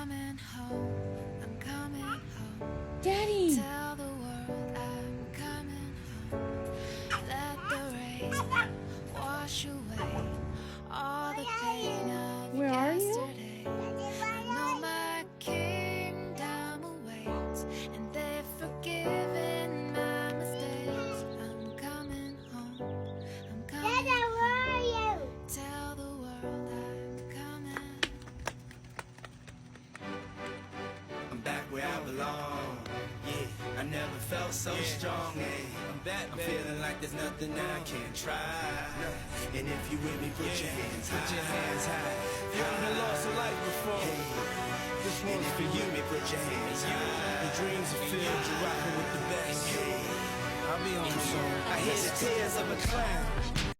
coming home, I'm coming home. Daddy! Tell the world I'm coming home. Let the rain wash away all the pain of Where are you? yesterday. I know my kingdom awaits, and they've forgiven my mistakes. I'm coming home, I'm coming home. Tell the world I'm coming. I'm back where I belong. Yeah, I never felt so strong. I'm back, I'm feeling like there's nothing I can't try. And if you with me, put your hands high. Put your hands high. If you haven't lost a life before, this one's for you. Put your hands high. Your dreams are filled, you're rocking with the best. I'll be on soon. I hear the tears of a clown.